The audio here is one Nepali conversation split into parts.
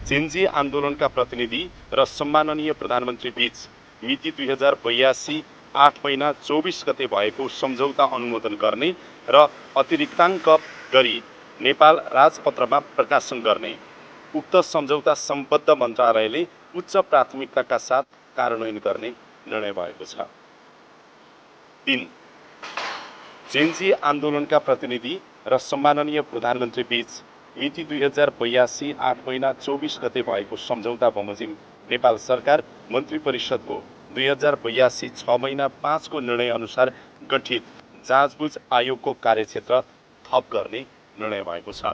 जेन्जी आन्दोलनका प्रतिनिधि र सम्माननीय प्रधानमन्त्री बीच मिति 2082 8 महिना 24 गते भएको सम्झौता अनुमोदन गर्ने र अतिरिक्ताङ्क गरी नेपाल राजपत्रमा प्रकाशन गर्ने। उक्त सम्झौता सम्बद्ध मन्त्रालयले उच्च प्राथमिकताका साथ कार्यान्वयन गर्ने निर्णय भएको छ। 3. जेन्जी आन्दोलनका प्रतिनिधि र सम्माननीय प्रधानमन्त्री बीच मिति 2082 8 महिना 24 गते भएको सम्झौता बमोजिम नेपाल सरकार मन्त्री परिषदको 2082 6 महिना 5 को निर्णय अनुसार गठित जाँचबुझ आयोगको कार्यक्षेत्र थप गर्ने निर्णय भएको छ।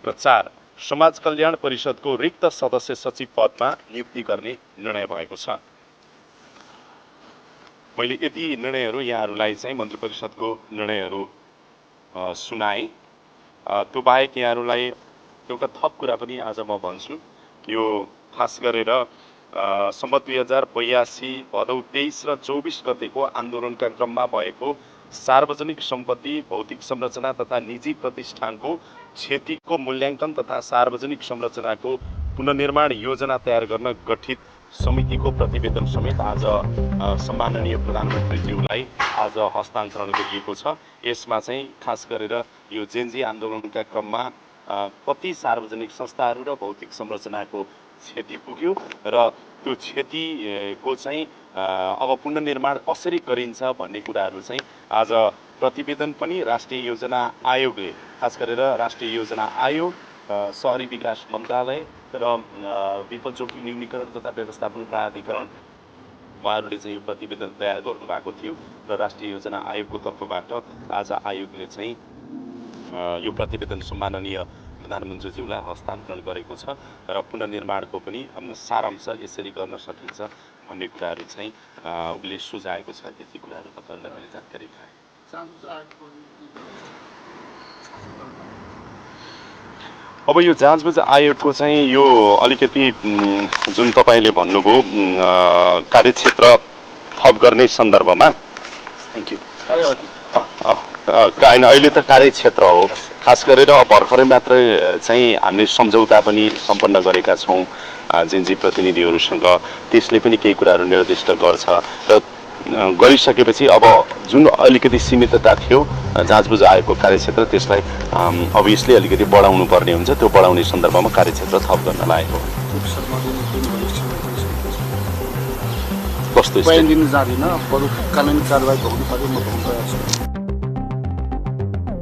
र 4. समाज कल्याण परिषदको रिक्त सदस्य सचिव पदमा नियुक्ति गर्ने निर्णय भएको छ। मैले यति निर्णयहरू यहाँहरूलाई चाहिँ मन्त्री परिषदको निर्णयहरू सुनाएँ। त्यो बाहेक यहाँहरूलाई एउटा थप कुरा पनि आज म भन्छु। यो खास गरेर सम्मत 2082 भदौ 23 र 24 गतेको आन्दोलनका क्रममा भएको सार्वजनिक सम्पत्ति, भौतिक संरचना तथा निजी प्रतिष्ठानको क्षतिको मूल्याङ्कन तथा सार्वजनिक संरचनाको पुनर्निर्माण योजना तयार गर्न गठित समितिको प्रतिवेदन समेत आज सम्माननीय प्रधानमन्त्रीज्यूलाई आज हस्तान्तरण गरिएको छ। यसमा चाहिँ खास गरेर यो जेन्जी आन्दोलनका क्रममा कति सार्वजनिक संस्थाहरू र भौतिक संरचनाको क्षति पुग्यो र त्यो क्षतिको चाहिँ अब पुनर्निर्माण कसरी गरिन्छ भन्ने कुराहरू चाहिँ आज प्रतिवेदन पनि राष्ट्रिय योजना आयोगले, खास गरेर राष्ट्रिय योजना आयोग, शहरी विकास मन्त्रालय र विपद जोखिम न्यूनीकरण तथा व्यवस्थापन प्राधिकरण उहाँहरूले चाहिँ यो प्रतिवेदन तयार गर्नुभएको थियो र राष्ट्रिय योजना आयोगको तर्फबाट आज आयोगले चाहिँ यो प्रतिवेदन सम्माननीय प्रधानमन्त्रीज्यूलाई हस्तान्तरण गरेको छ र पुनर्निर्माणको पनि सारांश यसरी गर्न सकिन्छ भन्ने कुराहरू चाहिँ उसले सुझाएको छ। त्यति कुराहरू तपाईँहरूलाई मैले जानकारी गराएँ। अब यो जाँचबुझ आयोगको चाहिँ यो अलिकति जुन तपाईँले भन्नुभयो कार्यक्षेत्र थप गर्ने सन्दर्भमा, थ्याङ्क यू, अहिले त कार्यक्षेत्र हो। खास गरेर भर्खरै मात्र चाहिँ हामीले सम्झौता पनि सम्पन्न गरेका छौँ जेन्जी प्रतिनिधिहरूसँग। त्यसले पनि केही कुराहरू निर्दिष्ट गर्छ र गरिसकेपछि अब जुन अलिकति सीमितता थियो जाँचबुझ आयोगको कार्यक्षेत्र, त्यसलाई अभियसली अलिकति बढाउनु पर्ने हुन्छ। त्यो बढाउने सन्दर्भमा कार्यक्षेत्र थप गर्न लागेको कस्तो